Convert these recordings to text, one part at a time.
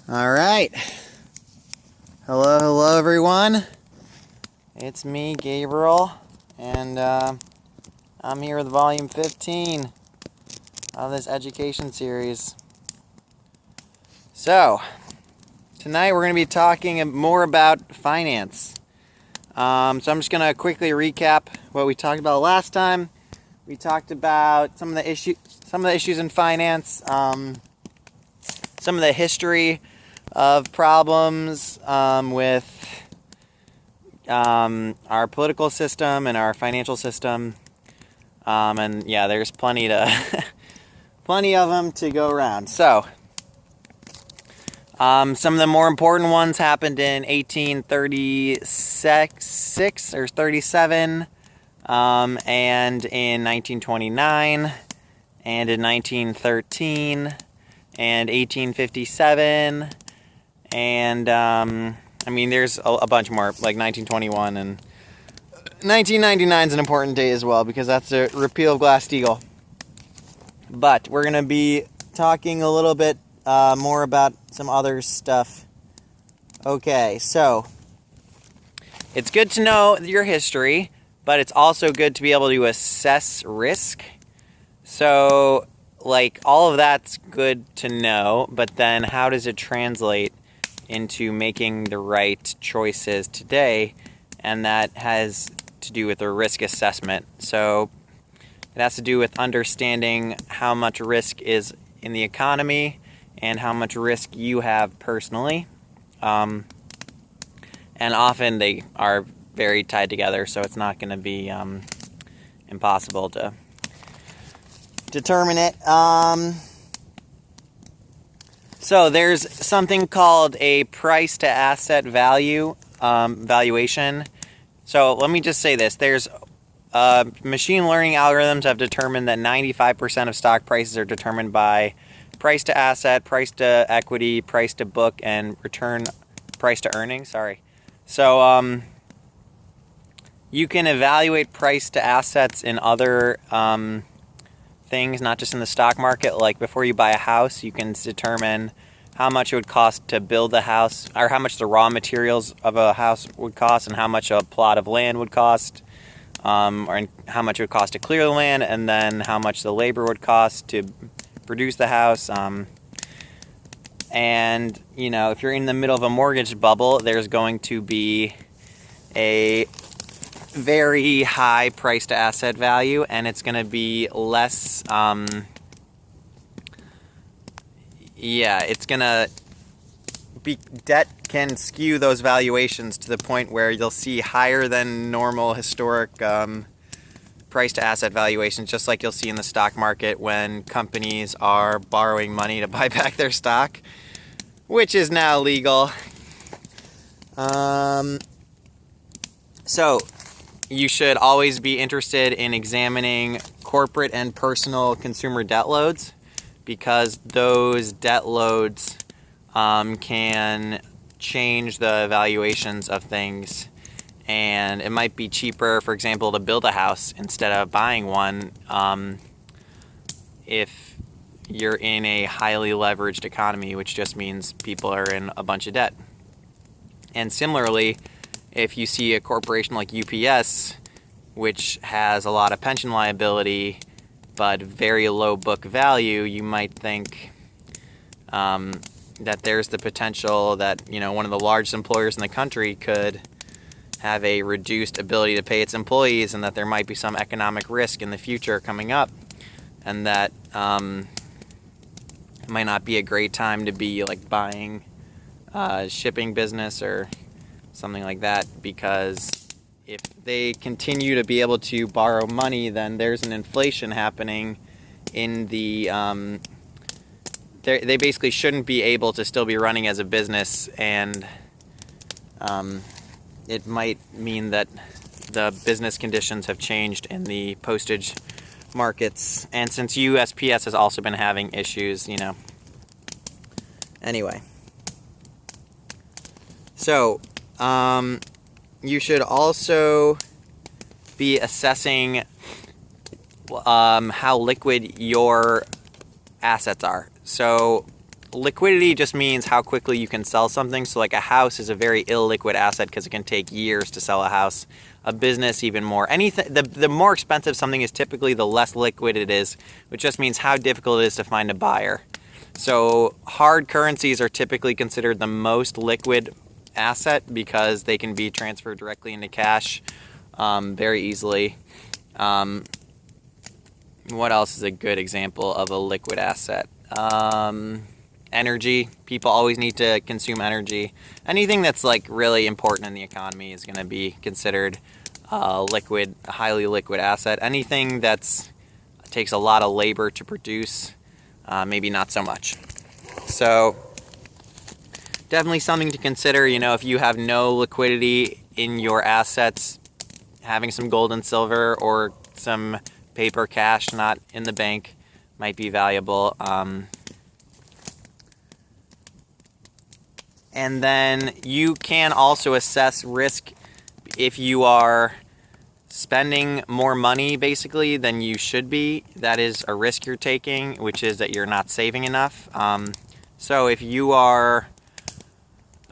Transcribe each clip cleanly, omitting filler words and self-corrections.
All right. Hello, everyone. It's me, Gabriel, and I'm here with volume 15 of this education series. So, tonight we're going to be talking more about finance. So I'm just going to quickly recap what we talked about last time. We talked about some of the issues in finance, some of the history of problems with our political system and our financial system, and yeah, there's plenty of them to go around. So, some of the more important ones happened in 1836 or 37, and in 1929, and in 1913, and 1857. And, there's a bunch more, like 1921, and 1999 is an important date as well, because that's the repeal of Glass-Steagall. But we're going to be talking a little bit more about some other stuff. Okay, so, it's good to know your history, but it's also good to be able to assess risk. So, all of that's good to know, but then how does it translate into making the right choices today? And that has to do with the risk assessment. So it has to do with understanding how much risk is in the economy and how much risk you have personally. And often they are very tied together, so it's not going to be impossible to determine it. So there's something called a price to asset value valuation. So let me just say this. There's machine learning algorithms have determined that 95% of stock prices are determined by price to asset, price to equity, price to book, and price to earnings. So you can evaluate price to assets in other things, not just in the stock market. Like before you buy a house, you can determine how much it would cost to build a house, or how much the raw materials of a house would cost, and how much a plot of land would cost, or how much it would cost to clear the land, and then how much the labor would cost to produce the house. And if you're in the middle of a mortgage bubble, there's going to be a very high price to asset value, and it's going to be less, it's going to be, debt can skew those valuations to the point where you'll see higher than normal historic price to asset valuations, just like you'll see in the stock market when companies are borrowing money to buy back their stock, which is now legal. So you should always be interested in examining corporate and personal consumer debt loads, because those debt loads can change the valuations of things. And it might be cheaper, for example, to build a house instead of buying one if you're in a highly leveraged economy, which just means people are in a bunch of debt. And similarly, if you see a corporation like UPS, which has a lot of pension liability but very low book value, you might think that there's the potential that one of the largest employers in the country could have a reduced ability to pay its employees, and that there might be some economic risk in the future coming up, and that it might not be a great time to be buying a shipping business or something like that, because if they continue to be able to borrow money, then there's an inflation happening in the they basically shouldn't be able to still be running as a business, and it might mean that the business conditions have changed in the postage markets. And since USPS has also been having issues, anyway. So you should also be assessing how liquid your assets are. So liquidity just means how quickly you can sell something. So like a house is a very illiquid asset because it can take years to sell a house. A business even more. Anything, the more expensive something is, typically the less liquid it is, which just means how difficult it is to find a buyer. So hard currencies are typically considered the most liquid asset because they can be transferred directly into cash very easily. What else is a good example of a liquid asset? Energy. People always need to consume energy. Anything that's like really important in the economy is going to be considered a highly liquid asset. Anything that's takes a lot of labor to produce, maybe not so much. So definitely something to consider. You know, if you have no liquidity in your assets, having some gold and silver or some paper cash not in the bank might be valuable. And then you can also assess risk if you are spending more money basically than you should be. That is a risk you're taking, which is that you're not saving enough. So if you have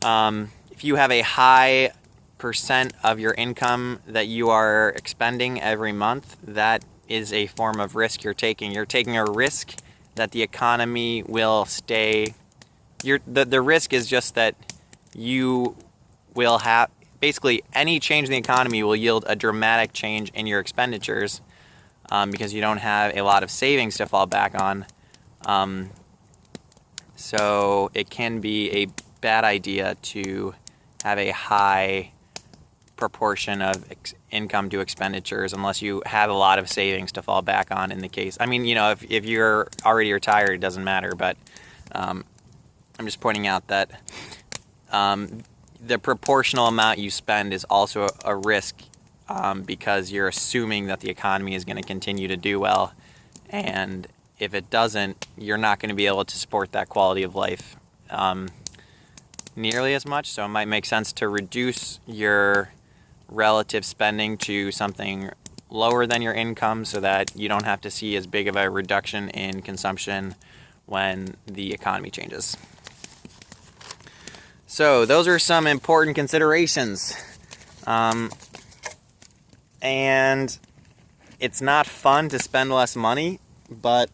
a high percent of your income that you are expending every month, that is a form of risk you're taking. You're taking a risk that the economy will stay. The risk is just that you will have, basically any change in the economy will yield a dramatic change in your expenditures because you don't have a lot of savings to fall back on. So it can be a bad idea to have a high proportion of income to expenditures unless you have a lot of savings to fall back on in the case. I mean, you know, if you're already retired, it doesn't matter, but I'm just pointing out that the proportional amount you spend is also a risk because you're assuming that the economy is going to continue to do well. And if it doesn't, you're not going to be able to support that quality of life nearly as much. So it might make sense to reduce your relative spending to something lower than your income so that you don't have to see as big of a reduction in consumption when the economy changes. So those are some important considerations. And it's not fun to spend less money, but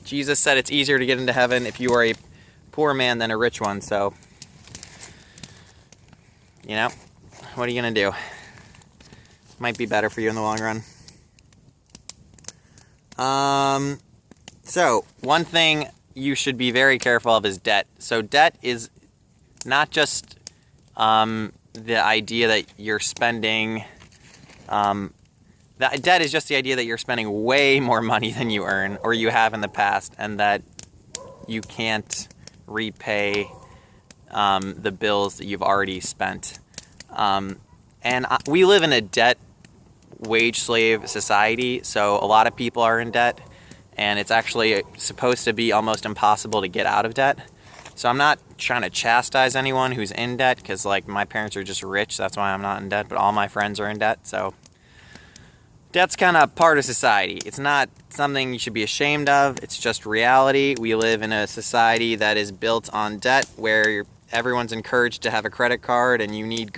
Jesus said it's easier to get into heaven if you are a poor man than a rich one. So, you know, what are you going to do? Might be better for you in the long run. So one thing you should be very careful of is debt. So debt is not just the idea that you're spending. Debt is just the idea that you're spending way more money than you earn or you have in the past, and that you can't repay the bills that you've already spent. And we live in a debt wage slave society, so a lot of people are in debt, and it's actually supposed to be almost impossible to get out of debt. So I'm not trying to chastise anyone who's in debt, because like my parents are just rich, that's why I'm not in debt, but all my friends are in debt. So debt's kind of part of society. It's not something you should be ashamed of. It's just reality. We live in a society that is built on debt, where everyone's encouraged to have a credit card, and you need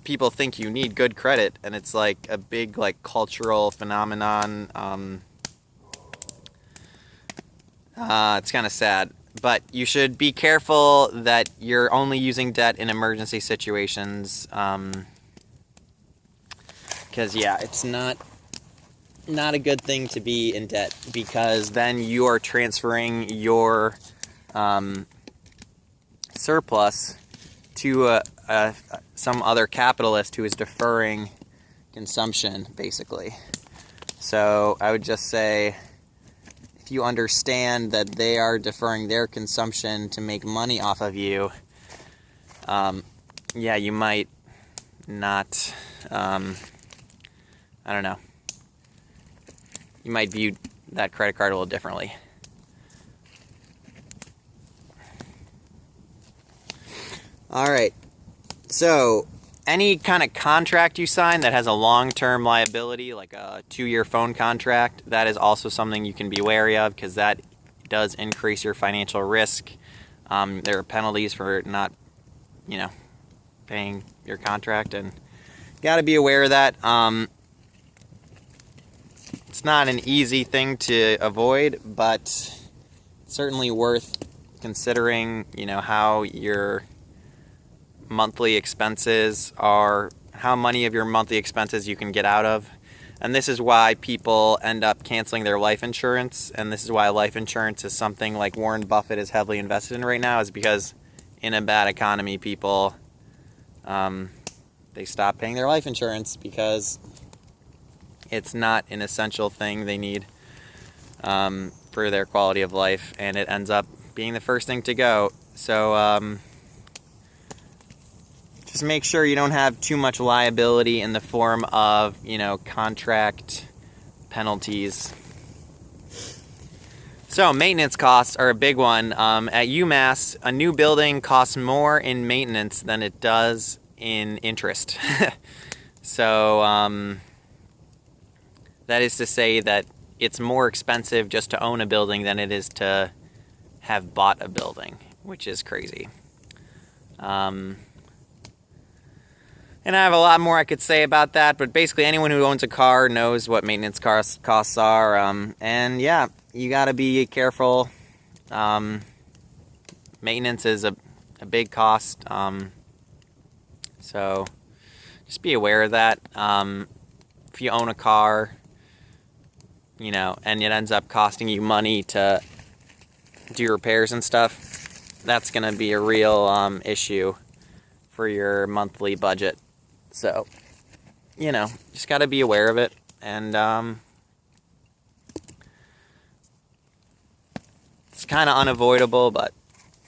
people think you need good credit, and it's like a big like cultural phenomenon. It's kind of sad, but you should be careful that you're only using debt in emergency situations, because yeah, it's not a good thing to be in debt, because then you are transferring your surplus to some other capitalist who is deferring consumption, basically. So I would just say, if you understand that they are deferring their consumption to make money off of you, yeah, you might not, I don't know, you might view that credit card a little differently. All right, so any kind of contract you sign that has a long-term liability, like a 2-year phone contract, that is also something you can be wary of, because that does increase your financial risk. There are penalties for not, paying your contract, and you got to be aware of that. It's not an easy thing to avoid, but certainly worth considering, how your monthly expenses are, how many of your monthly expenses you can get out of. And this is why people end up canceling their life insurance, and this is why life insurance is something like Warren Buffett is heavily invested in right now, is because in a bad economy, people, they stop paying their life insurance because it's not an essential thing they need for their quality of life, and it ends up being the first thing to go. So just make sure you don't have too much liability in the form of, contract penalties. So maintenance costs are a big one. At UMass, a new building costs more in maintenance than it does in interest. So that is to say that it's more expensive just to own a building than it is to have bought a building, which is crazy. And I have a lot more I could say about that, but basically anyone who owns a car knows what maintenance costs are. And yeah, you got to be careful. Maintenance is a big cost. So just be aware of that. If you own a car, and it ends up costing you money to do repairs and stuff, that's going to be a real issue for your monthly budget. So, just got to be aware of it. And it's kind of unavoidable, but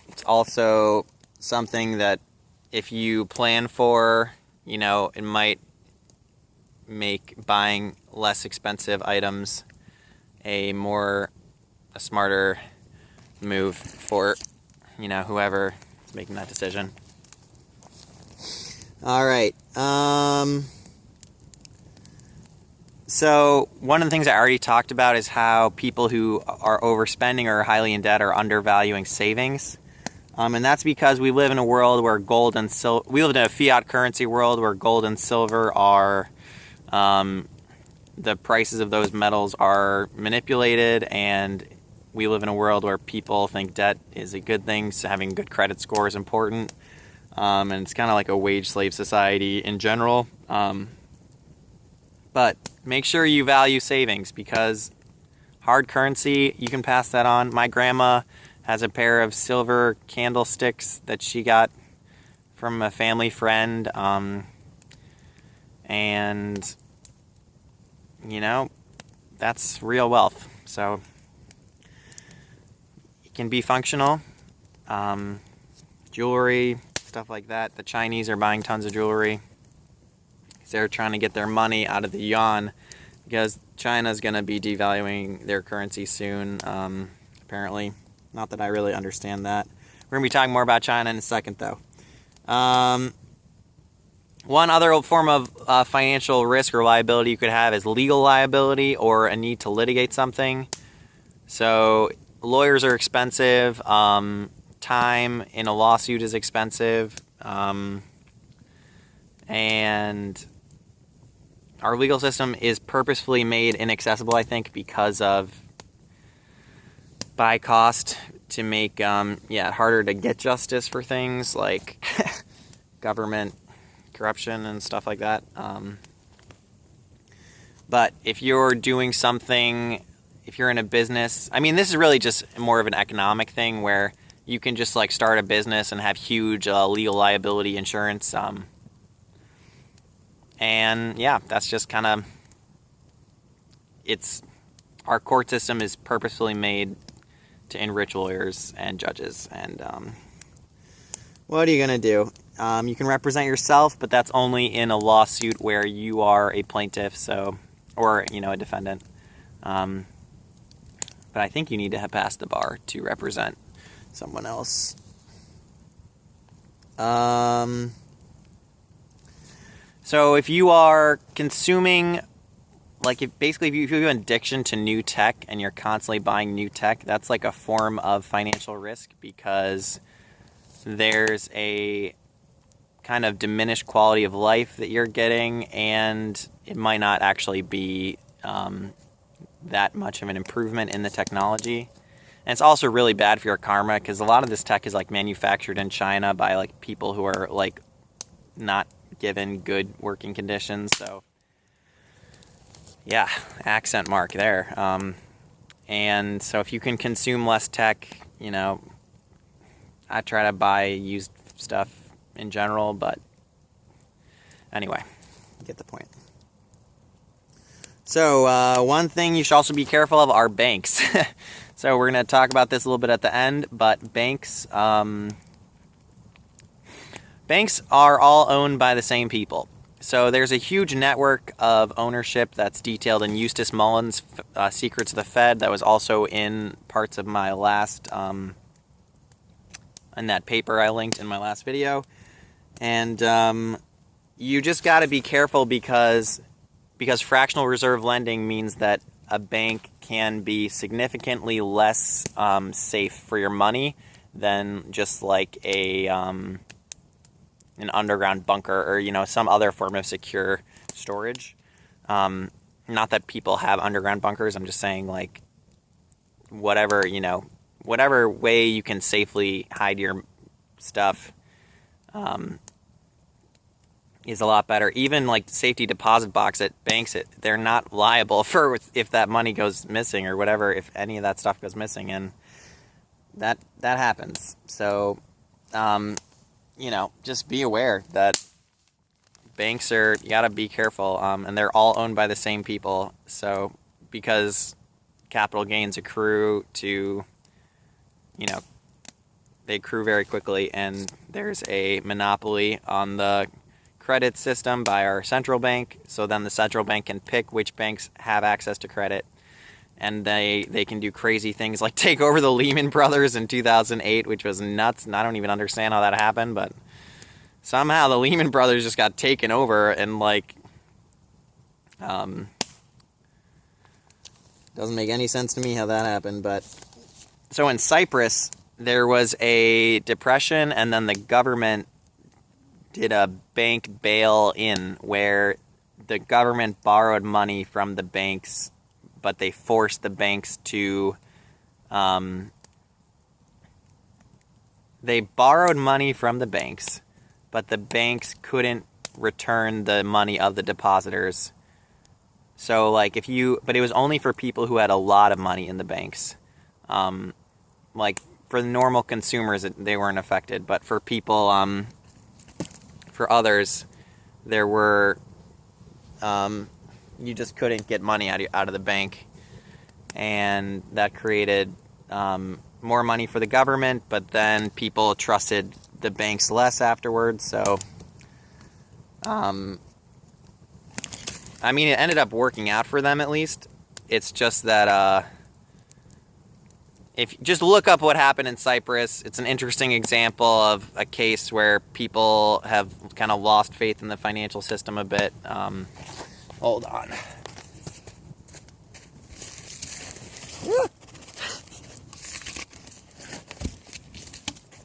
it's also something that if you plan for, it might make buying less expensive items a smarter move for, whoever is making that decision. All right. So one of the things I already talked about is how people who are overspending or are highly in debt are undervaluing savings. And that's because we live in a world where we live in a fiat currency world where gold and silver are, the prices of those metals are manipulated, and we live in a world where people think debt is a good thing, so having good credit score is important. And it's kind of like a wage slave society in general. But make sure you value savings, because hard currency, you can pass that on. My grandma has a pair of silver candlesticks that she got from a family friend. And, that's real wealth. So it can be functional. Jewelry, stuff like that. The Chinese are buying tons of jewelry because they're trying to get their money out of the yuan, because China's going to be devaluing their currency soon, apparently. Not that I really understand that. We're going to be talking more about China in a second, though. One other form of financial risk or liability you could have is legal liability, or a need to litigate something. So lawyers are expensive. Time in a lawsuit is expensive, and our legal system is purposefully made inaccessible, I think, because of by cost, to make it harder to get justice for things like government corruption and stuff like that. But if you're doing something, if you're in a business, this is really just more of an economic thing where you can just start a business and have huge legal liability insurance. And yeah, that's just kind of, our court system is purposefully made to enrich lawyers and judges. And what are you going to do? You can represent yourself, but that's only in a lawsuit where you are a plaintiff, or a defendant. But I think you need to have passed the bar to represent someone else. So if you are consuming like, if you have an addiction to new tech and you're constantly buying new tech, that's like a form of financial risk, because there's a kind of diminished quality of life that you're getting, and it might not actually be that much of an improvement in the technology. And it's also really bad for your karma, because a lot of this tech is like manufactured in China by like people who are like not given good working conditions. So yeah, accent mark there. And so if you can consume less tech, you know, I try to buy used stuff in general, but anyway, you get the point. So one thing you should also be careful of are banks. So we're going to talk about this a little bit at the end, but banks are all owned by the same people. So there's a huge network of ownership that's detailed in Eustace Mullins' Secrets of the Fed, that was also in parts of my last, in that paper I linked in my last video. And you just got to be careful, because fractional reserve lending means that a bank can be significantly less safe for your money than just like an underground bunker, or, you know, some other form of secure storage. Not that people have underground bunkers. I'm just saying, like, whatever way you can safely hide your stuff is a lot better. Even like safety deposit box at banks, they're not liable for if that money goes missing or whatever, if any of that stuff goes missing, and that happens. So, you know, just be aware that banks you gotta be careful, and they're all owned by the same people. So, because capital gains accrue to, you know, they accrue very quickly, and there's a monopoly on the credit system by our central bank. So then the central bank can pick which banks have access to credit, and they can do crazy things like take over the Lehman Brothers in 2008, which was nuts, and I don't even understand how that happened, but somehow the Lehman Brothers just got taken over, and like doesn't make any sense to me how that happened. But so in Cyprus there was a depression, and then the government did a bank bail-in where the government borrowed money from the banks, but they forced the banks to they borrowed money from the banks, but the banks couldn't return the money of the depositors. So like but it was only for people who had a lot of money in the banks. Like for the normal consumers, they weren't affected, but for people, for others, there were, you just couldn't get money out of the bank, and that created more money for the government, but then people trusted the banks less afterwards. So, I mean, it ended up working out for them at least. It's just that if you just look up what happened in Cyprus, it's an interesting example of a case where people have kind of lost faith in the financial system a bit. Hold on.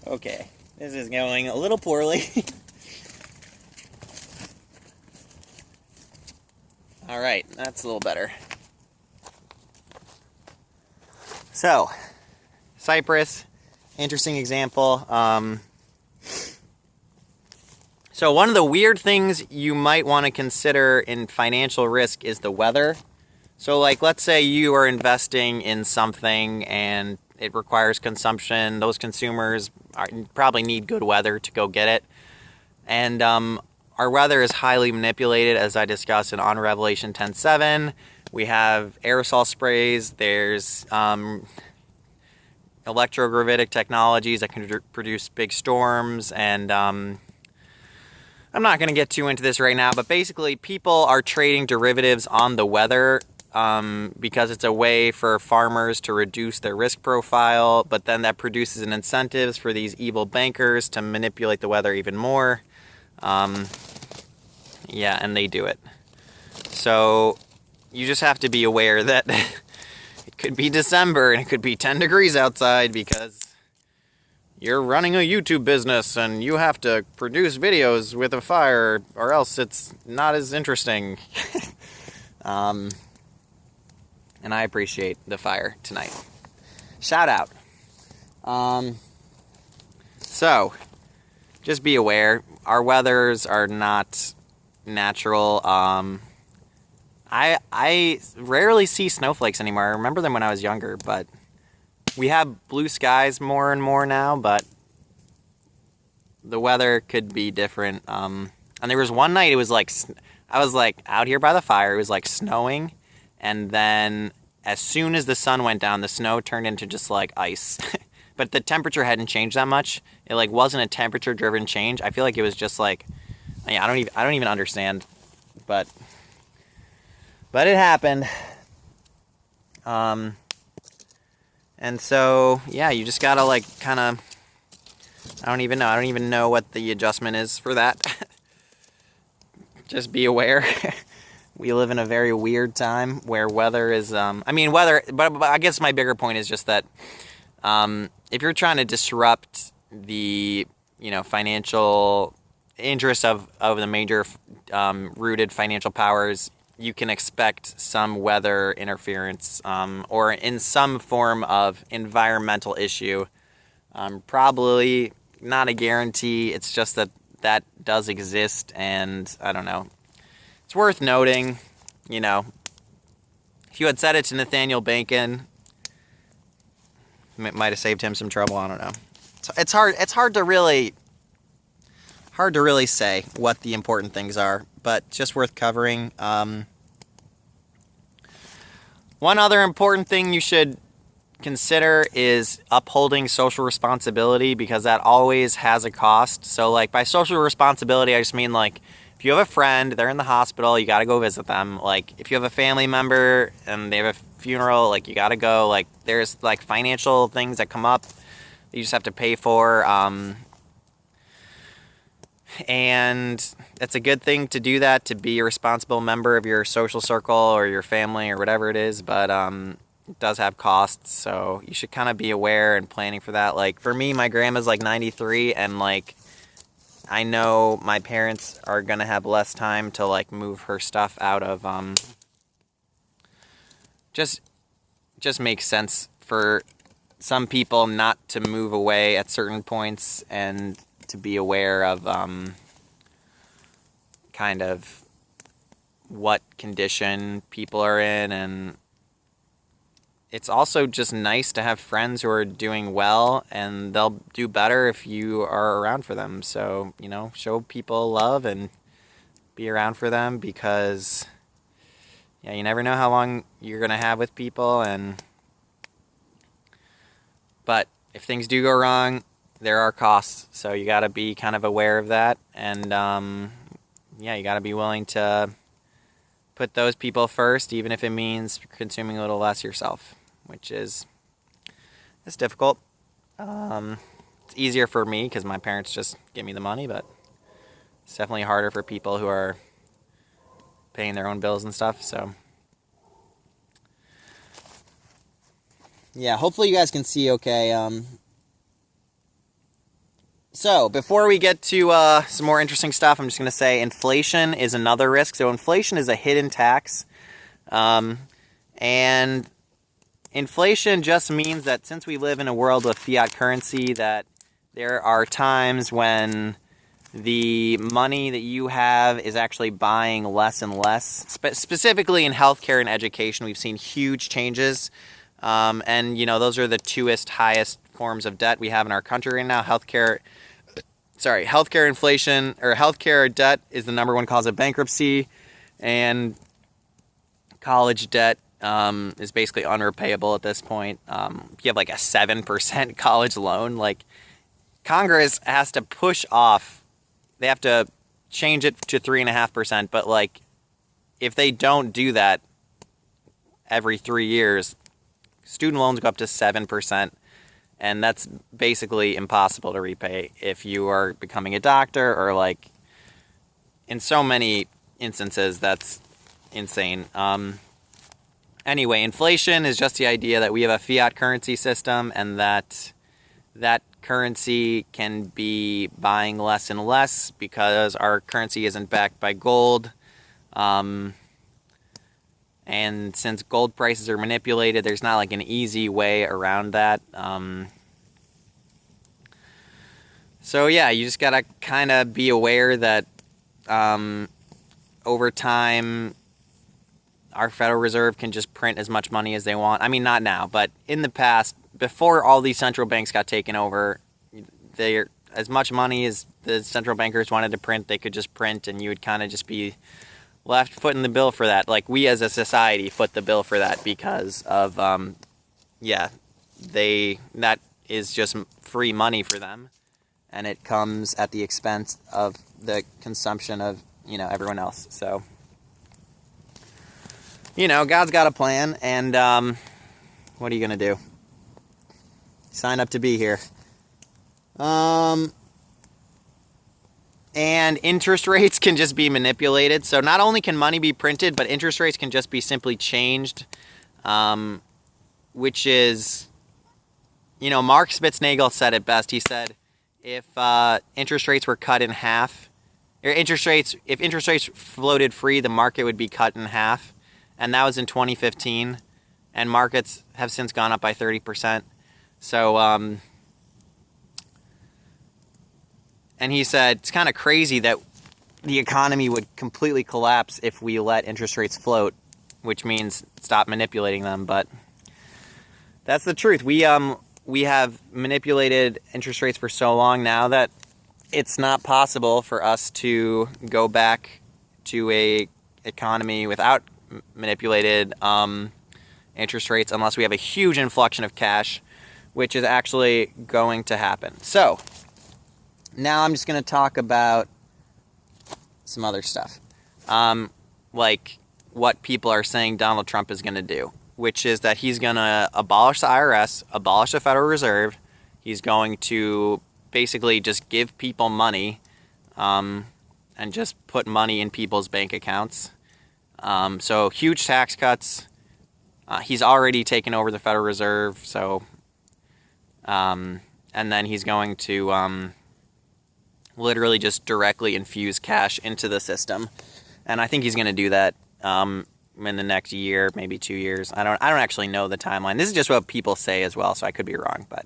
Okay, this is going a little poorly. All right, that's a little better. So, Cyprus, interesting example. So one of the weird things you might want to consider in financial risk is the weather. So like, let's say you are investing in something and it requires consumption. Those consumers probably need good weather to go get it. And our weather is highly manipulated, as I discussed on Revelation 10:7. We have aerosol sprays. There's electrogravitic technologies that can produce big storms. And I'm not going to get too into this right now, but basically people are trading derivatives on the weather because it's a way for farmers to reduce their risk profile, but then that produces an incentives for these evil bankers to manipulate the weather even more. Yeah, and they do it. So you just have to be aware that it could be December and it could be 10 degrees outside because you're running a YouTube business and you have to produce videos with a fire or else it's not as interesting. And I appreciate the fire tonight. Shout out. So, just be aware. Our weathers are not natural. I rarely see snowflakes anymore. I remember them when I was younger, but we have blue skies more and more now, but the weather could be different. And there was one night, it was like, I was like out here by the fire, it was like snowing, and then as soon as the sun went down, the snow turned into just like ice. But the temperature hadn't changed that much. It like wasn't a temperature driven change. I feel like it was just like, yeah, I don't even understand, but it happened. And so, yeah, you just gotta like kind of, I don't even know what the adjustment is for that. Just be aware. We live in a very weird time where weather is, weather, but I guess my bigger point is just that, if you're trying to disrupt the, financial interests of the major, rooted financial powers, you can expect some weather interference, or in some form of environmental issue. Probably not a guarantee. It's just that does exist, and I don't know. It's worth noting, if you had said it to Nathaniel Bacon, it might have saved him some trouble. I don't know. It's hard to really say what the important things are, but just worth covering. One other important thing you should consider is upholding social responsibility, because that always has a cost. So like by social responsibility, I just mean like if you have a friend, they're in the hospital, you got to go visit them. Like if you have a family member and they have a funeral, like you got to go. Like there's like financial things that come up that you just have to pay for. And it's a good thing to do that, to be a responsible member of your social circle or your family or whatever it is, but it does have costs, so you should kind of be aware and planning for that. Like for me, my grandma's like 93, and like I know my parents are gonna have less time to like move her stuff out of just makes sense for some people not to move away at certain points and to be aware of kind of what condition people are in. And it's also just nice to have friends who are doing well, and they'll do better if you are around for them. So, show people love and be around for them, because yeah, you never know how long you're going to have with people. But if things do go wrong, there are costs, so you got to be kind of aware of that, and you got to be willing to put those people first, even if it means consuming a little less yourself, which it's difficult. It's easier for me because my parents just give me the money, but it's definitely harder for people who are paying their own bills and stuff. So yeah, hopefully you guys can see okay. So, before we get to some more interesting stuff, I'm just going to say inflation is another risk. So, inflation is a hidden tax. And inflation just means that since we live in a world with fiat currency, that there are times when the money that you have is actually buying less and less. Specifically in healthcare and education, we've seen huge changes. And, those are the highest forms of debt we have in our country right now. Healthcare inflation, or healthcare debt, is the number one cause of bankruptcy, and college debt is basically unrepayable at this point. If you have like a 7% college loan, like Congress has to push off, they have to change it to 3.5%, but like if they don't do that every 3 years, student loans go up to 7%. And that's basically impossible to repay if you are becoming a doctor, or like in so many instances, that's insane. Anyway, inflation is just the idea that we have a fiat currency system and that currency can be buying less and less because our currency isn't backed by gold. And since gold prices are manipulated, there's not like an easy way around that. So yeah, you just gotta kind of be aware that over time, our Federal Reserve can just print as much money as they want. I mean, not now, but in the past, before all these central banks got taken over, as much money as the central bankers wanted to print, they could just print, and you would kind of just be left footing the bill for that. Like, we as a society foot the bill for that because of, that is just free money for them, and it comes at the expense of the consumption of, everyone else. So, God's got a plan, and what are you going to do? Sign up to be here. And interest rates can just be manipulated. So not only can money be printed, but interest rates can just be simply changed, which is, Mark Spitznagel said it best. He said, if interest rates were cut in half, or if interest rates floated free, the market would be cut in half. And that was in 2015. And markets have since gone up by 30%. So, and he said, it's kind of crazy that the economy would completely collapse if we let interest rates float, which means stop manipulating them. But that's the truth. We have manipulated interest rates for so long now that it's not possible for us to go back to a economy without manipulated interest rates unless we have a huge influx of cash, which is actually going to happen. So now I'm just going to talk about some other stuff, like what people are saying Donald Trump is going to do, which is that he's going to abolish the IRS, abolish the Federal Reserve. He's going to basically just give people money and just put money in people's bank accounts. So huge tax cuts. He's already taken over the Federal Reserve, so and then he's going to literally just directly infuse cash into the system, and I think he's going to do that in the next year, maybe 2 years. I don't actually know the timeline. This is just what people say as well, so I could be wrong. But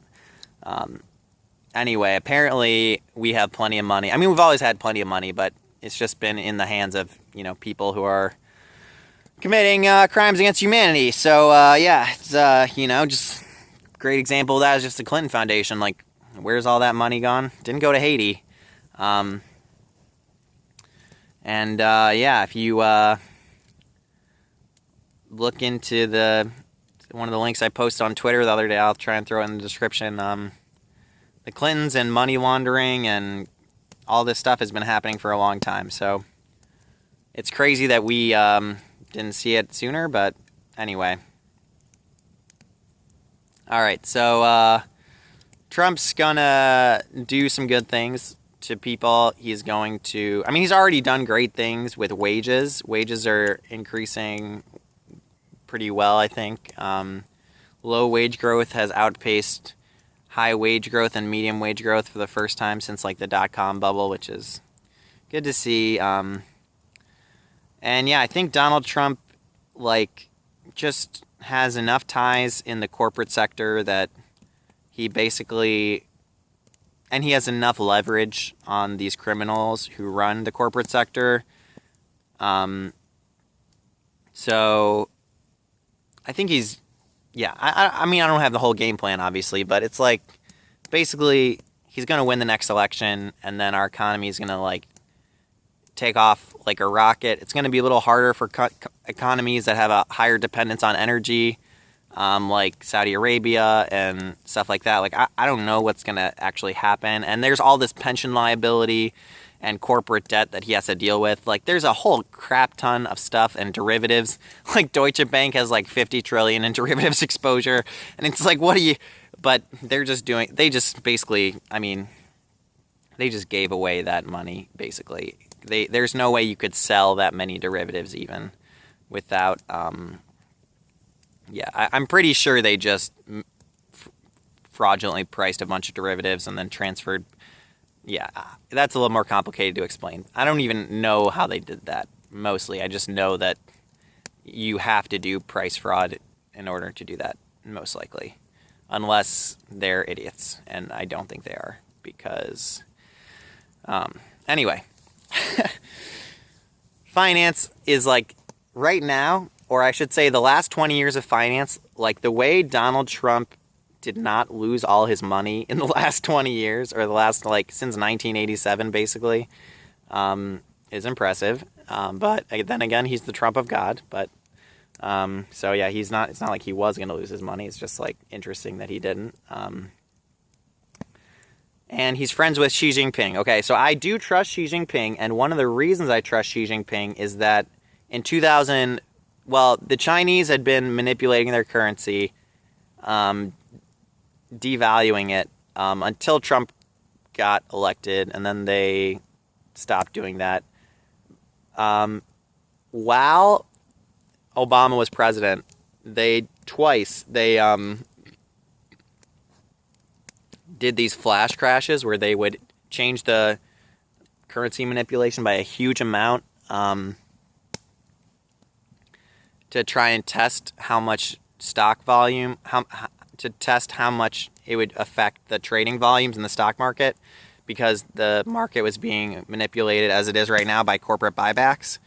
anyway, apparently we have plenty of money. I mean, we've always had plenty of money, but it's just been in the hands of people who are committing crimes against humanity. So yeah, it's just great example of that is just the Clinton Foundation. Like, where's all that money gone? Didn't go to Haiti. Yeah, if you look into one of the links I posted on Twitter the other day, I'll try and throw it in the description. The Clintons and money laundering and all this stuff has been happening for a long time. So it's crazy that we didn't see it sooner, but anyway. All right, so Trump's gonna do some good things to people. He's going to, he's already done great things with wages. Wages are increasing pretty well, I think. Low wage growth has outpaced high wage growth and medium wage growth for the first time since like the dot-com bubble, which is good to see. And yeah, I think Donald Trump just has enough ties in the corporate sector that he basically, and he has enough leverage on these criminals who run the corporate sector. So I think I don't have the whole game plan, obviously, but it's like, basically, he's going to win the next election, and then our economy is going to, take off like a rocket. It's going to be a little harder for economies that have a higher dependence on energy, like Saudi Arabia and stuff like that. I don't know what's going to actually happen. And there's all this pension liability and corporate debt that he has to deal with. There's a whole crap ton of stuff and derivatives. Deutsche Bank has 50 trillion in derivatives exposure. And it's what do you... But they just basically, they just gave away that money, basically. There's no way you could sell that many derivatives even without Yeah, I'm pretty sure they just fraudulently priced a bunch of derivatives and then transferred. Yeah, that's a little more complicated to explain. I don't even know how they did that, mostly. I just know that you have to do price fraud in order to do that, most likely. Unless they're idiots, and I don't think they are, because... anyway. Finance is like, right now, or I should say the last 20 years of finance, like the way Donald Trump did not lose all his money in the last 20 years, or the last, like, since 1987, basically, is impressive. But then again, he's the Trump of God. But so yeah, it's not like he was going to lose his money. It's just like interesting that he didn't. And he's friends with Xi Jinping. Okay, so I do trust Xi Jinping, and one of the reasons I trust Xi Jinping is that in 2000, well, the Chinese had been manipulating their currency, devaluing it, until Trump got elected, and then they stopped doing that. While Obama was president, they did these flash crashes where they would change the currency manipulation by a huge amount to try and test how much stock volume, to test how much it would affect the trading volumes in the stock market, because the market was being manipulated, as it is right now, by corporate buybacks.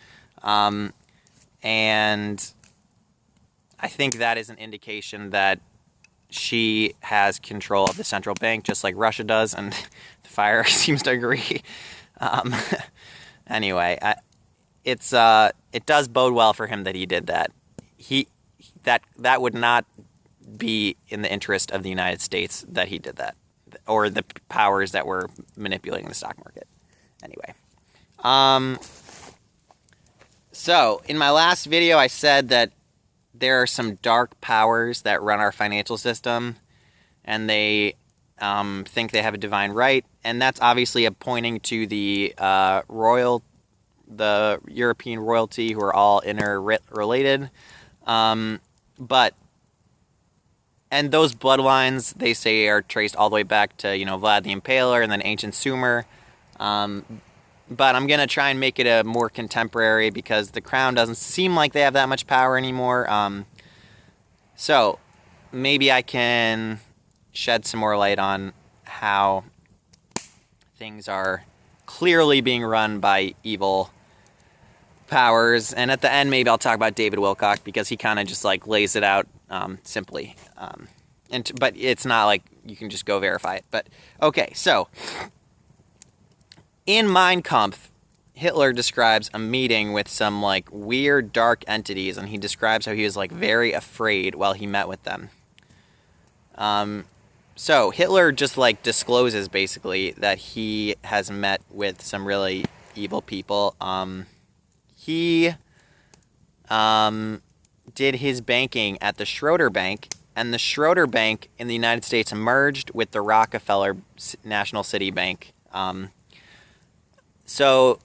And I think that is an indication that she has control of the central bank, just like Russia does, and the fire seems to agree. Anyway, it does bode well for him that he did that. That would not be in the interest of the United States that he did that, or the powers that were manipulating the stock market. Anyway, so in my last video, I said that there are some dark powers that run our financial system, and they think they have a divine right, and that's obviously pointing to the European royalty, who are all interrelated. And those bloodlines, they say, are traced all the way back to, Vlad the Impaler and then ancient Sumer. But I'm going to try and make it a more contemporary, because the crown doesn't seem like they have that much power anymore. So maybe I can shed some more light on how things are clearly being run by evil powers. And at the end, maybe I'll talk about David Wilcock, because he kind of just like lays it out simply. But it's not like you can just go verify it. But okay, so in Mein Kampf, Hitler describes a meeting with some like weird dark entities, and he describes how he was like very afraid while he met with them. So Hitler just like discloses basically that he has met with some really evil people. He did his banking at the Schroder Bank, and the Schroder Bank in the United States merged with the Rockefeller National City Bank. So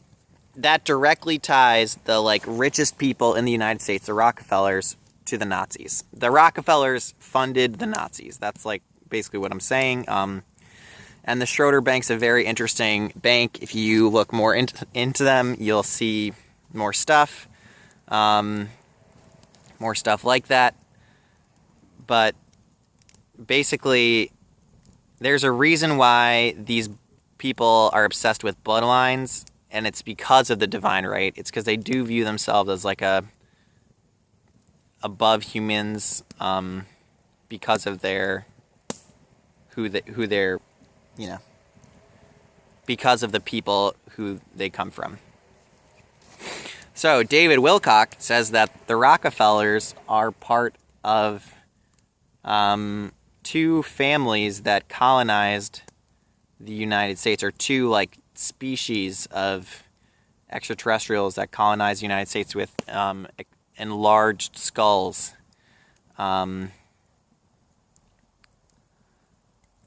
that directly ties the like richest people in the United States, the Rockefellers, to the Nazis. The Rockefellers funded the Nazis. That's like basically what I'm saying. And the Schroder Bank's a very interesting bank. If you look more into them, you'll see more stuff. More stuff like that. But basically, there's a reason why these people are obsessed with bloodlines, and it's because of the divine right. It's because they do view themselves as like above humans, because of because of the people who they come from. So David Wilcock says that the Rockefellers are part of two families that colonized the United States, or two like species of extraterrestrials that colonized the United States with enlarged skulls.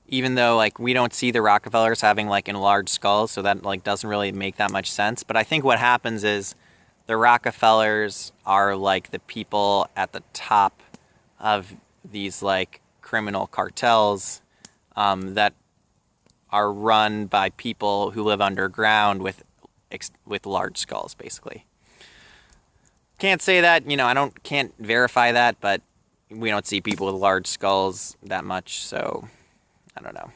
Even though like we don't see the Rockefellers having like enlarged skulls, so that like doesn't really make that much sense. But I think what happens is the Rockefellers are like the people at the top of these like criminal cartels that are run by people who live underground with large skulls, basically. Can't say that, can't verify that, but we don't see people with large skulls that much, so I don't know.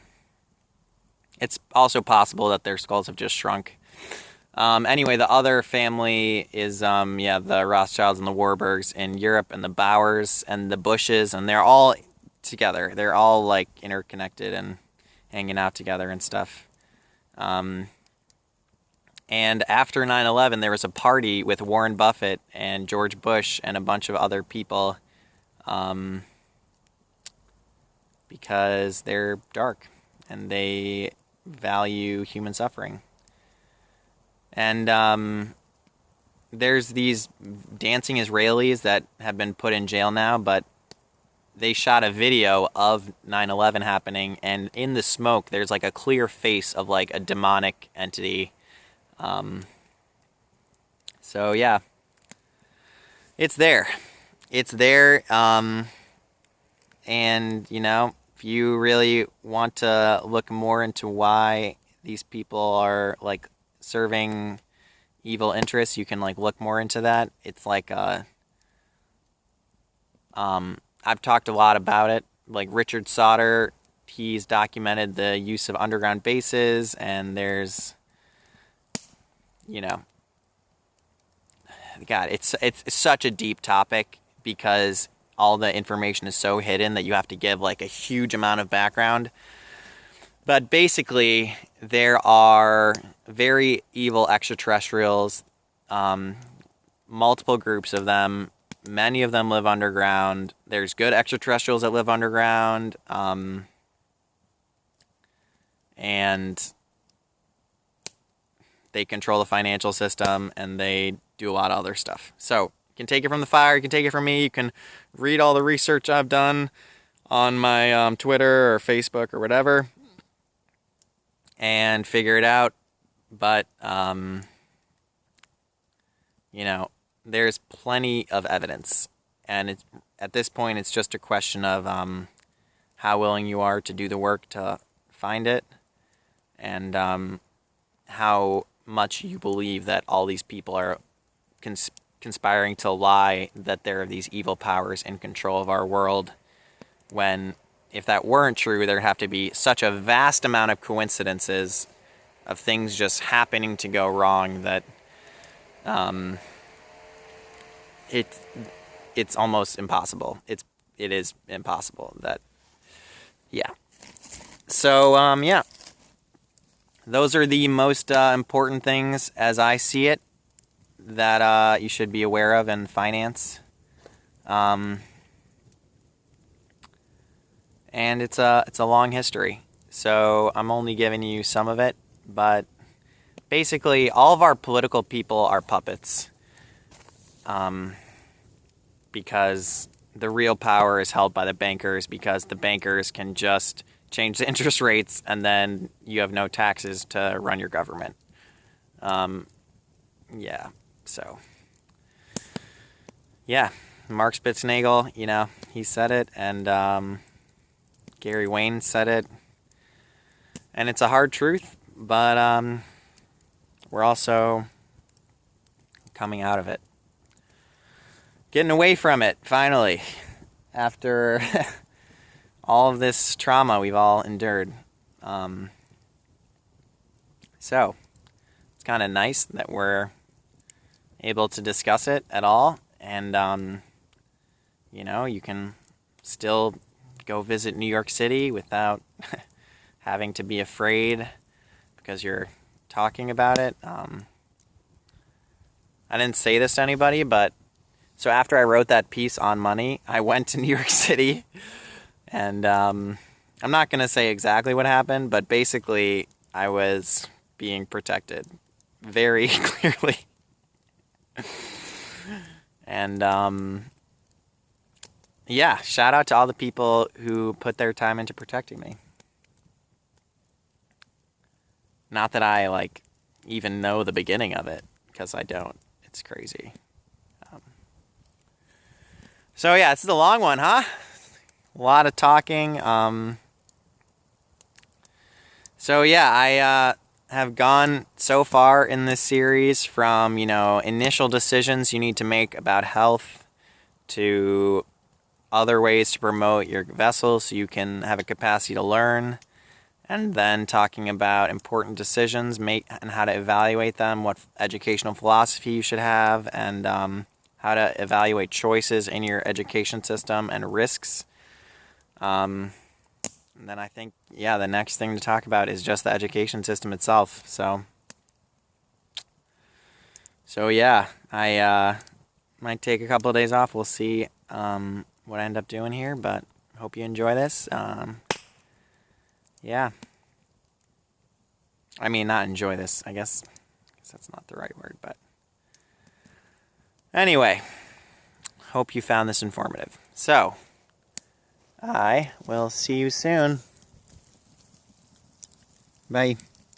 It's also possible that their skulls have just shrunk. Anyway, the other family is, the Rothschilds and the Warburgs in Europe, and the Bauers and the Bushes, and they're all together. They're all, like, interconnected and hanging out together and stuff. And after 9/11, there was a party with Warren Buffett and George Bush and a bunch of other people because they're dark and they value human suffering. And there's these dancing Israelis that have been put in jail now, but they shot a video of 9/11 happening, and in the smoke, there's like a clear face of like a demonic entity. So yeah, it's there. It's there. And if you really want to look more into why these people are like serving evil interests, you can like look more into that. It's like I've talked a lot about it. Like Richard Sauter, he's documented the use of underground bases, and there's God, it's such a deep topic because all the information is so hidden that you have to give like a huge amount of background. But basically, there are very evil extraterrestrials, multiple groups of them. Many of them live underground. There's good extraterrestrials that live underground, and they control the financial system, and they do a lot of other stuff. So you can take it from the fire, you can take it from me, you can read all the research I've done on my Twitter or Facebook or whatever and figure it out. But, there's plenty of evidence. And at this point, it's just a question of how willing you are to do the work to find it, and how much you believe that all these people are conspiring to lie that there are these evil powers in control of our world, when if that weren't true, there'd have to be such a vast amount of coincidences of things just happening to go wrong that it's almost impossible. It is impossible. So those are the most important things as I see it that you should be aware of in finance. And it's a long history. So I'm only giving you some of it, but basically all of our political people are puppets. Because the real power is held by the bankers, because the bankers can just change the interest rates and then you have no taxes to run your government. Mark Spitznagel, he said it, and Gary Wayne said it, and it's a hard truth, but we're also coming out of it. Getting away from it, finally, after all of this trauma we've all endured. So, it's kind of nice that we're able to discuss it at all, and, you can still go visit New York City without having to be afraid because you're talking about it. I didn't say this to anybody, but so after I wrote that piece on money, I went to New York City, and I'm not going to say exactly what happened, but basically I was being protected very clearly. And shout out to all the people who put their time into protecting me. Not that I even know the beginning of it, because I don't. It's crazy. So yeah, this is a long one, huh? A lot of talking. So yeah, I have gone so far in this series from, initial decisions you need to make about health to other ways to promote your vessel so you can have a capacity to learn, and then talking about important decisions and how to evaluate them, what educational philosophy you should have, and how to evaluate choices in your education system and risks. And then I think, the next thing to talk about is just the education system itself. So yeah, I might take a couple of days off. We'll see what I end up doing here, but hope you enjoy this. Yeah. I mean, not enjoy this. I guess that's not the right word, but anyway, hope you found this informative. So, I will see you soon. Bye.